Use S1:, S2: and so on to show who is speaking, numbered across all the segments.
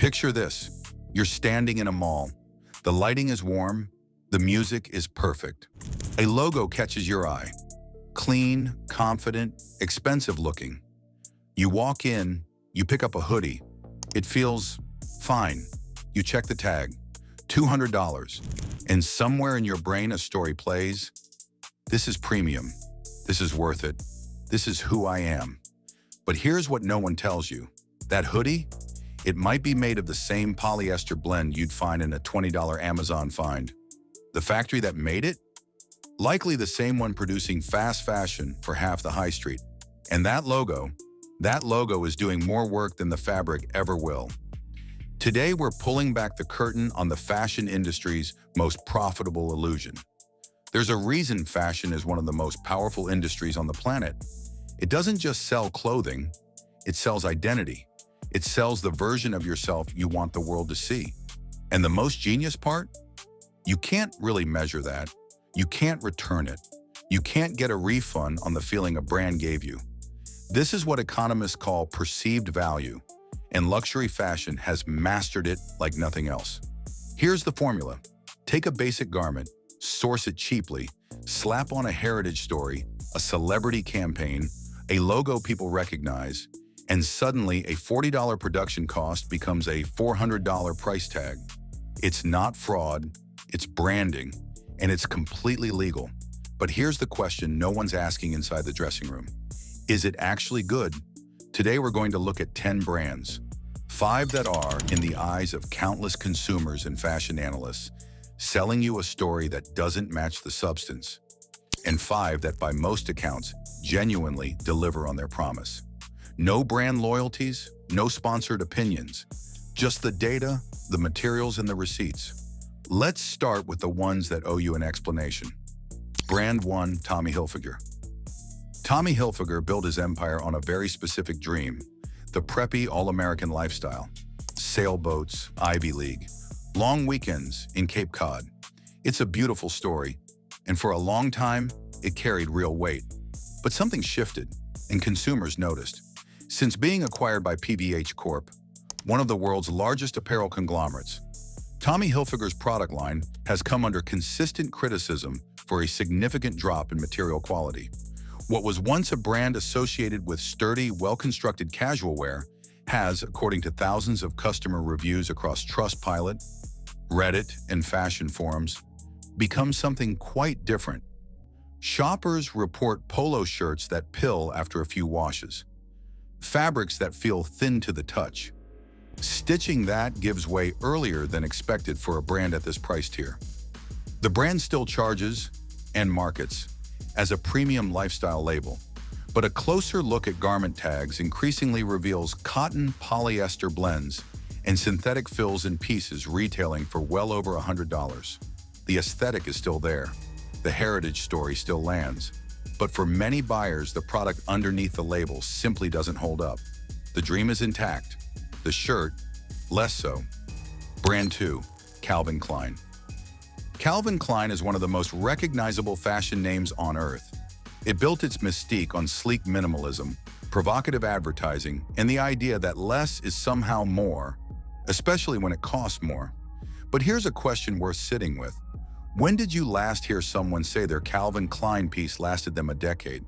S1: Picture this. You're standing in a mall. The lighting is warm. The music is perfect. A logo catches your eye. Clean, confident, expensive looking. You walk in, you pick up a hoodie. It feels fine. You check the tag, $200. And somewhere in your brain a story plays. This is premium. This is worth it. This is who I am. But here's what no one tells you. That hoodie, it might be made of the same polyester blend you'd find in a $20 Amazon find. The factory that made it? Likely the same one producing fast fashion for half the high street. And that logo is doing more work than the fabric ever will. Today, we're pulling back the curtain on the fashion industry's most profitable illusion. There's a reason fashion is one of the most powerful industries on the planet. It doesn't just sell clothing, it sells identity. It sells the version of yourself you want the world to see. And the most genius part? You can't really measure that. You can't return it. You can't get a refund on the feeling a brand gave you. This is what economists call perceived value, and luxury fashion has mastered it like nothing else. Here's the formula. Take a basic garment, source it cheaply, slap on a heritage story, a celebrity campaign, a logo people recognize, and suddenly a $40 production cost becomes a $400 price tag. It's not fraud, it's branding, and it's completely legal. But here's the question no one's asking inside the dressing room. Is it actually good? Today we're going to look at 10 brands, 5 that are, in the eyes of countless consumers and fashion analysts, selling you a story that doesn't match the substance, and 5 that by most accounts genuinely deliver on their promise. No brand loyalties, no sponsored opinions, just the data, the materials, and the receipts. Let's start with the ones that owe you an explanation. Brand 1, Tommy Hilfiger. Tommy Hilfiger built his empire on a very specific dream, the preppy all-American lifestyle. Sailboats, Ivy League, long weekends in Cape Cod. It's a beautiful story, and for a long time, it carried real weight. But something shifted, and consumers noticed. Since being acquired by PVH Corp., one of the world's largest apparel conglomerates, Tommy Hilfiger's product line has come under consistent criticism for a significant drop in material quality. What was once a brand associated with sturdy, well-constructed casual wear has, according to thousands of customer reviews across Trustpilot, Reddit, and fashion forums, become something quite different. Shoppers report polo shirts that pill after a few washes, fabrics that feel thin to the touch, stitching that gives way earlier than expected for a brand at this price tier. The brand still charges and markets as a premium lifestyle label, but a closer look at garment tags increasingly reveals cotton polyester blends and synthetic fills and pieces retailing for well over $100. The aesthetic is still there. The heritage story still lands. But for many buyers, the product underneath the label simply doesn't hold up. The dream is intact. The shirt, less so. Brand 2, Calvin Klein. Calvin Klein is one of the most recognizable fashion names on earth. It built its mystique on sleek minimalism, provocative advertising, and the idea that less is somehow more, especially when it costs more. But here's a question worth sitting with. When did you last hear someone say their Calvin Klein piece lasted them a decade?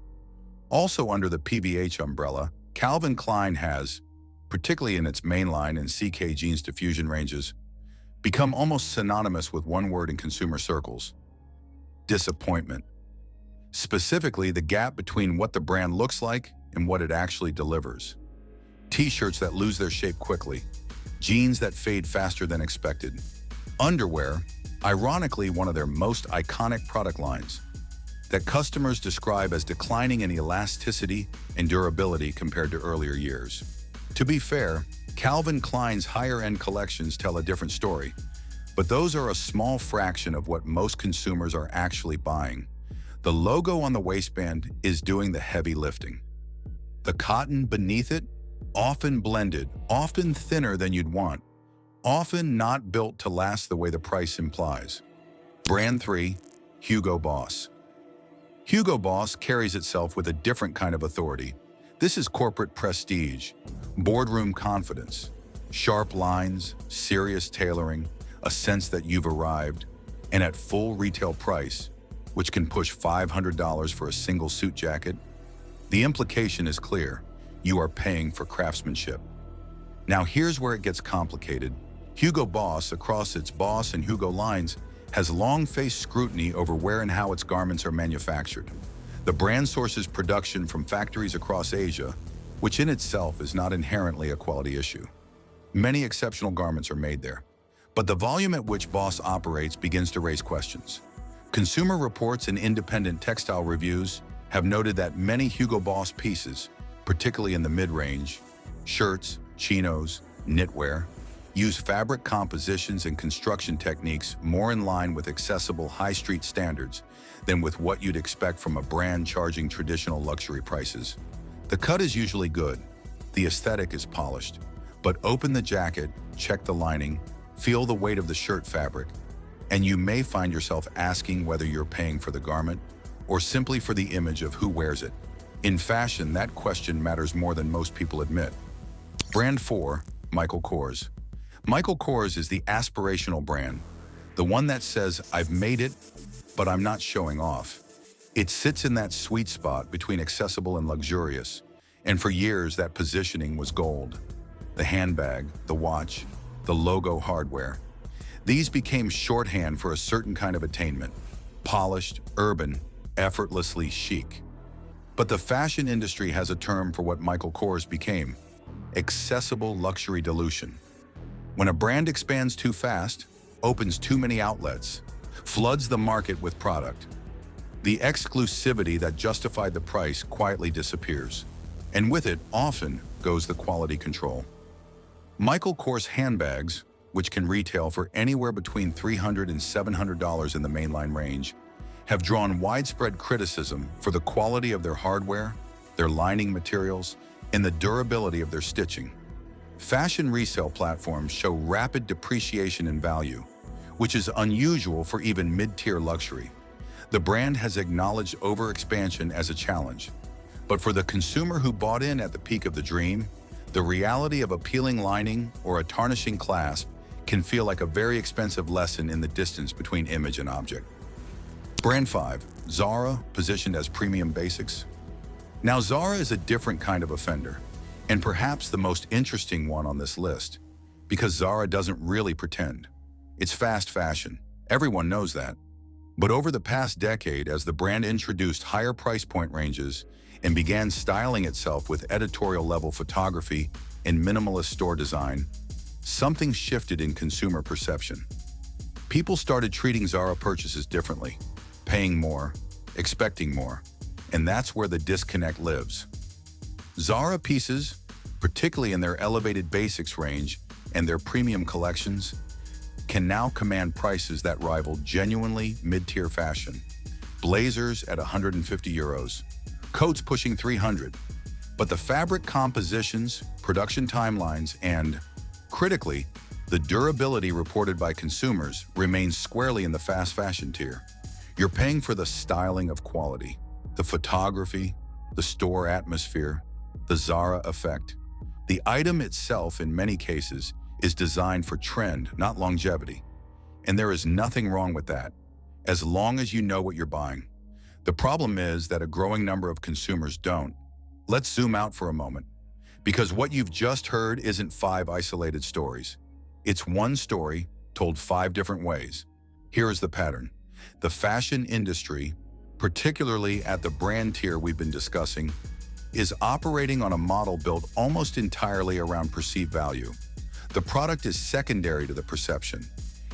S1: Also under the PVH umbrella, Calvin Klein has, particularly in its mainline and CK jeans diffusion ranges, become almost synonymous with one word in consumer circles: disappointment. Specifically, the gap between what the brand looks like and what it actually delivers. T-shirts that lose their shape quickly, jeans that fade faster than expected, underwear, ironically one of their most iconic product lines, that customers describe as declining in elasticity and durability compared to earlier years. To be fair, Calvin Klein's higher-end collections tell a different story, but those are a small fraction of what most consumers are actually buying. The logo on the waistband is doing the heavy lifting. The cotton beneath it, often blended, often thinner than you'd want, often not built to last the way the price implies. Brand 3, Hugo Boss. Hugo Boss carries itself with a different kind of authority. This is corporate prestige, boardroom confidence. Sharp lines, serious tailoring, a sense that you've arrived, and at full retail price, which can push $500 for a single suit jacket. The implication is clear. You are paying for craftsmanship. Now here's where it gets complicated. Hugo Boss, across its Boss and Hugo lines, has long faced scrutiny over where and how its garments are manufactured. The brand sources production from factories across Asia, which in itself is not inherently a quality issue. Many exceptional garments are made there, but the volume at which Boss operates begins to raise questions. Consumer reports and independent textile reviews have noted that many Hugo Boss pieces, particularly in the mid-range, shirts, chinos, knitwear, use fabric compositions and construction techniques more in line with accessible high street standards than with what you'd expect from a brand charging traditional luxury prices. The cut is usually good, the aesthetic is polished, but open the jacket, check the lining, feel the weight of the shirt fabric, and you may find yourself asking whether you're paying for the garment or simply for the image of who wears it. In fashion, that question matters more than most people admit. Brand 4, Michael Kors. Michael Kors is the aspirational brand, the one that says, I've made it, but I'm not showing off. It sits in that sweet spot between accessible and luxurious, and for years that positioning was gold. The handbag, the watch, the logo hardware. These became shorthand for a certain kind of attainment, polished, urban, effortlessly chic. But the fashion industry has a term for what Michael Kors became: accessible luxury dilution. When a brand expands too fast, opens too many outlets, floods the market with product, the exclusivity that justified the price quietly disappears, and with it often goes the quality control. Michael Kors handbags, which can retail for anywhere between $300 and $700 in the mainline range, have drawn widespread criticism for the quality of their hardware, their lining materials, and the durability of their stitching. Fashion resale platforms show rapid depreciation in value, which is unusual for even mid-tier luxury. The brand has acknowledged overexpansion as a challenge, but for the consumer who bought in at the peak of the dream, the reality of a peeling lining or a tarnishing clasp can feel like a very expensive lesson in the distance between image and object. Brand 5, Zara, positioned as premium basics. Now, Zara is a different kind of offender, and perhaps the most interesting one on this list, because Zara doesn't really pretend. It's fast fashion. Everyone knows that. But over the past decade, as the brand introduced higher price point ranges and began styling itself with editorial-level photography and minimalist store design, something shifted in consumer perception. People started treating Zara purchases differently, paying more, expecting more, and that's where the disconnect lives. Zara pieces, particularly in their elevated basics range and their premium collections, can now command prices that rival genuinely mid-tier fashion. Blazers at 150 euros, coats pushing 300, but the fabric compositions, production timelines, and, critically, the durability reported by consumers remains squarely in the fast fashion tier. You're paying for the styling of quality, the photography, the store atmosphere, the Zara effect. The item itself, in many cases, is designed for trend, not longevity. And there is nothing wrong with that, as long as you know what you're buying. The problem is that a growing number of consumers don't. Let's zoom out for a moment, because what you've just heard isn't 5 isolated stories. It's one story told 5 different ways. Here is the pattern. The fashion industry, particularly at the brand tier we've been discussing, is operating on a model built almost entirely around perceived value. The product is secondary to the perception,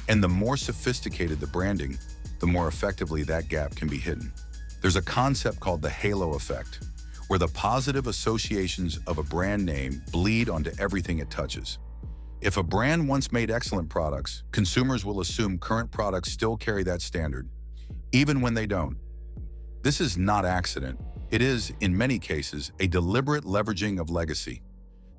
S1: and the more sophisticated the branding, the more effectively that gap can be hidden. There's a concept called the halo effect, where the positive associations of a brand name bleed onto everything it touches. If a brand once made excellent products, consumers will assume current products still carry that standard, even when they don't. This is not accident. It is, in many cases, a deliberate leveraging of legacy.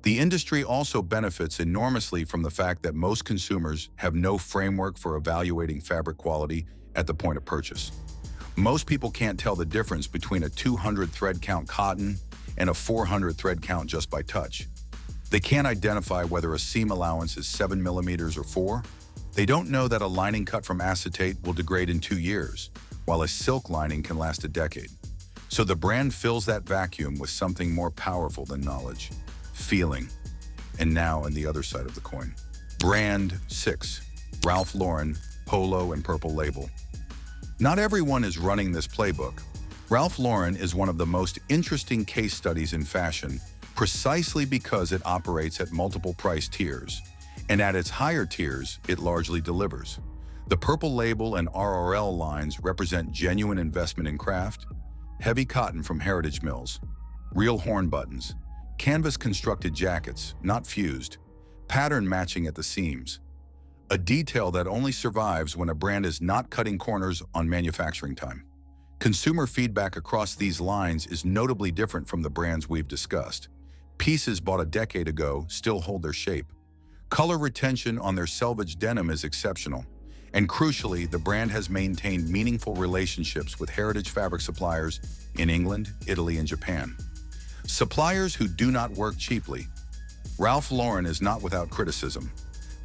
S1: The industry also benefits enormously from the fact that most consumers have no framework for evaluating fabric quality at the point of purchase. Most people can't tell the difference between a 200 thread count cotton and a 400 thread count just by touch. They can't identify whether a seam allowance is 7 millimeters or 4. They don't know that a lining cut from acetate will degrade in 2 years, while a silk lining can last a decade. So the brand fills that vacuum with something more powerful than knowledge: feeling. And now on the other side of the coin. Brand 6. Ralph Lauren, Polo and Purple Label. Not everyone is running this playbook. Ralph Lauren is one of the most interesting case studies in fashion, precisely because it operates at multiple price tiers, and at its higher tiers, it largely delivers. The Purple Label and RRL lines represent genuine investment in craft: heavy cotton from heritage mills, real horn buttons, canvas-constructed jackets, not fused, pattern matching at the seams. A detail that only survives when a brand is not cutting corners on manufacturing time. Consumer feedback across these lines is notably different from the brands we've discussed. Pieces bought a decade ago still hold their shape. Color retention on their selvage denim is exceptional. And crucially, the brand has maintained meaningful relationships with heritage fabric suppliers in England, Italy, and Japan. Suppliers who do not work cheaply. Ralph Lauren is not without criticism.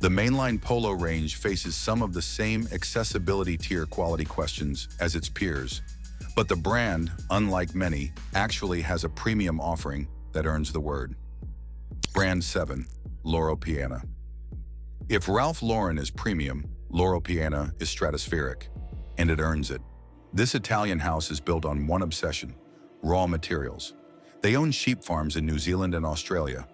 S1: The mainline Polo range faces some of the same accessibility tier quality questions as its peers, but the brand, unlike many, actually has a premium offering that earns the word. Brand 7. Loro Piana. If Ralph Lauren is premium, Loro Piana is stratospheric, and it earns it. This Italian house is built on one obsession: raw materials. They own sheep farms in New Zealand and Australia.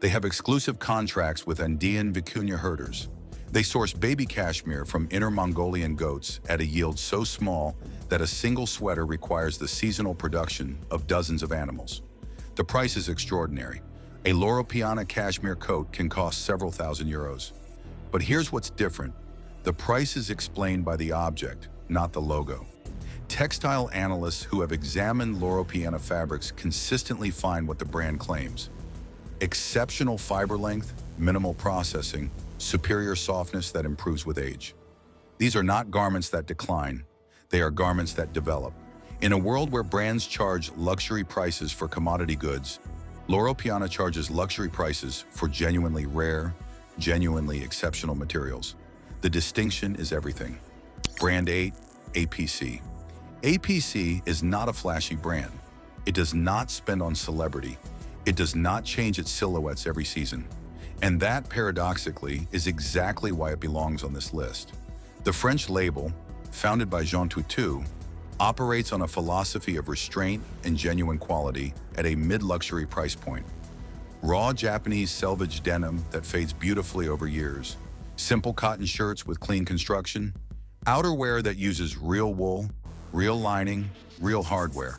S1: They have exclusive contracts with Andean vicuña herders. They source baby cashmere from Inner Mongolian goats at a yield so small that a single sweater requires the seasonal production of dozens of animals. The price is extraordinary. A Loro Piana cashmere coat can cost several thousand euros. But here's what's different. The price is explained by the object, not the logo. Textile analysts who have examined Loro Piana fabrics consistently find what the brand claims: exceptional fiber length, minimal processing, superior softness that improves with age. These are not garments that decline. They are garments that develop. In a world where brands charge luxury prices for commodity goods, Loro Piana charges luxury prices for genuinely rare, genuinely exceptional materials. The distinction is everything. Brand 8. APC. APC is not a flashy brand. It does not spend on celebrity. It does not change its silhouettes every season. And that, paradoxically, is exactly why it belongs on this list. The French label, founded by Jean Toutu, operates on a philosophy of restraint and genuine quality at a mid-luxury price point. Raw Japanese selvage denim that fades beautifully over years, simple cotton shirts with clean construction, outerwear that uses real wool, real lining, real hardware.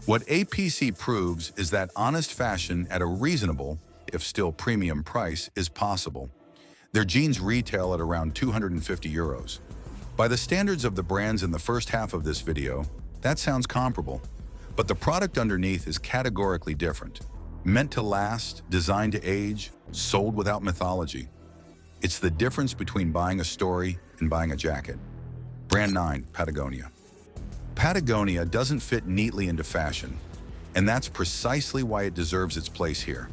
S1: What APC proves is that honest fashion at a reasonable, if still premium price, is possible. Their jeans retail at around 250 euros. By the standards of the brands in the first half of this video, that sounds comparable. But the product underneath is categorically different. Meant to last, designed to age, sold without mythology. It's the difference between buying a story and buying a jacket. Brand 9. Patagonia. Patagonia doesn't fit neatly into fashion, and that's precisely why it deserves its place here.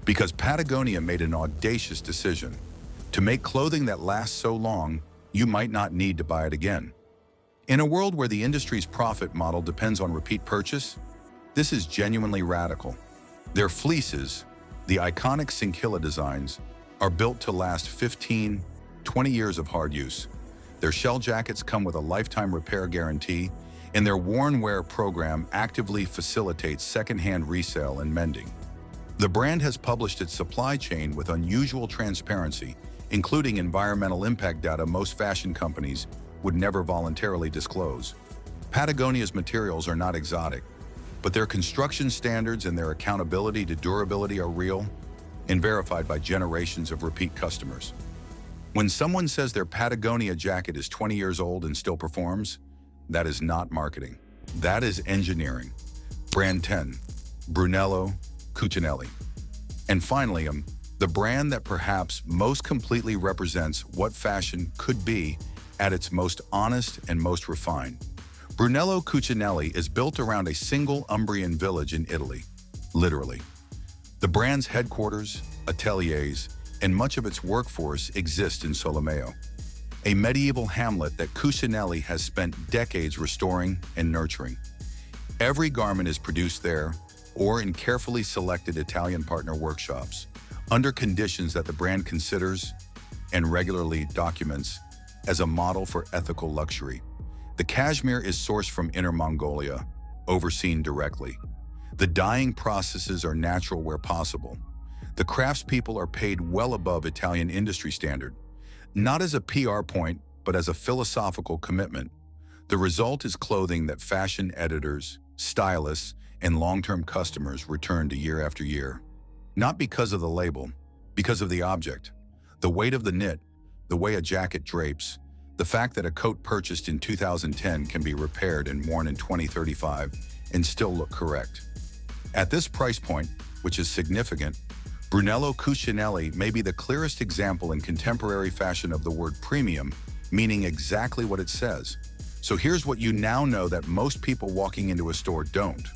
S1: Because Patagonia made an audacious decision. To make clothing that lasts so long, you might not need to buy it again. In a world where the industry's profit model depends on repeat purchase, this is genuinely radical. Their fleeces, the iconic cinquilla designs, are built to last 15, 20 years of hard use. Their shell jackets come with a lifetime repair guarantee, and their worn wear program actively facilitates secondhand resale and mending. The brand has published its supply chain with unusual transparency, including environmental impact data most fashion companies would never voluntarily disclose. Patagonia's materials are not exotic, but their construction standards and their accountability to durability are real and verified by generations of repeat customers. When someone says their Patagonia jacket is 20 years old and still performs, that is not marketing. That is engineering. Brand 10. Brunello Cucinelli. And finally, the brand that perhaps most completely represents what fashion could be at its most honest and most refined. Brunello Cucinelli is built around a single Umbrian village in Italy, literally. The brand's headquarters, ateliers, and much of its workforce exists in Solomeo, a medieval hamlet that Cucinelli has spent decades restoring and nurturing. Every garment is produced there or in carefully selected Italian partner workshops, under conditions that the brand considers and regularly documents as a model for ethical luxury. The cashmere is sourced from Inner Mongolia, overseen directly. The dyeing processes are natural where possible. The craftspeople are paid well above Italian industry standard, not as a PR point, but as a philosophical commitment. The result is clothing that fashion editors, stylists, and long-term customers return to year after year. Not because of the label, because of the object, the weight of the knit, the way a jacket drapes, the fact that a coat purchased in 2010 can be repaired and worn in 2035 and still look correct. At this price point, which is significant, Brunello Cucinelli may be the clearest example in contemporary fashion of the word premium, meaning exactly what it says. So here's what you now know that most people walking into a store don't.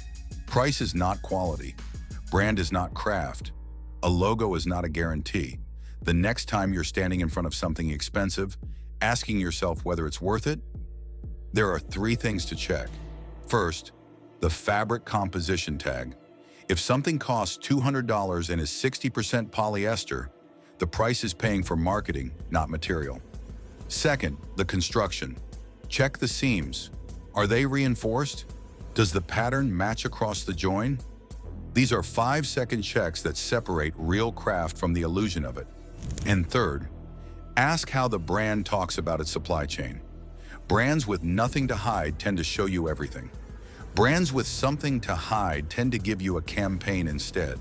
S1: Price is not quality. Brand is not craft. A logo is not a guarantee. The next time you're standing in front of something expensive, asking yourself whether it's worth it, there are 3 things to check. First, the fabric composition tag. If something costs $200 and is 60% polyester, the price is paying for marketing, not material. Second, the construction. Check the seams. Are they reinforced? Does the pattern match across the join? These are 5-second checks that separate real craft from the illusion of it. And third, ask how the brand talks about its supply chain. Brands with nothing to hide tend to show you everything. Brands with something to hide tend to give you a campaign instead.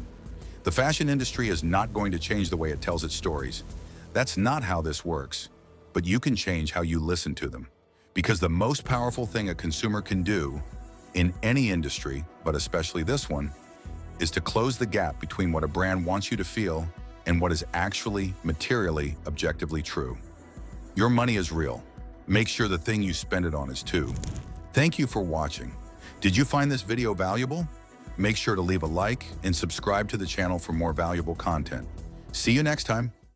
S1: The fashion industry is not going to change the way it tells its stories. That's not how this works. But you can change how you listen to them. Because the most powerful thing a consumer can do, in any industry, but especially this one, is to close the gap between what a brand wants you to feel and what is actually, materially, objectively true. Your money is real. Make sure the thing you spend it on is too. Thank you for watching. Did you find this video valuable? Make sure to leave a like and subscribe to the channel for more valuable content. See you next time.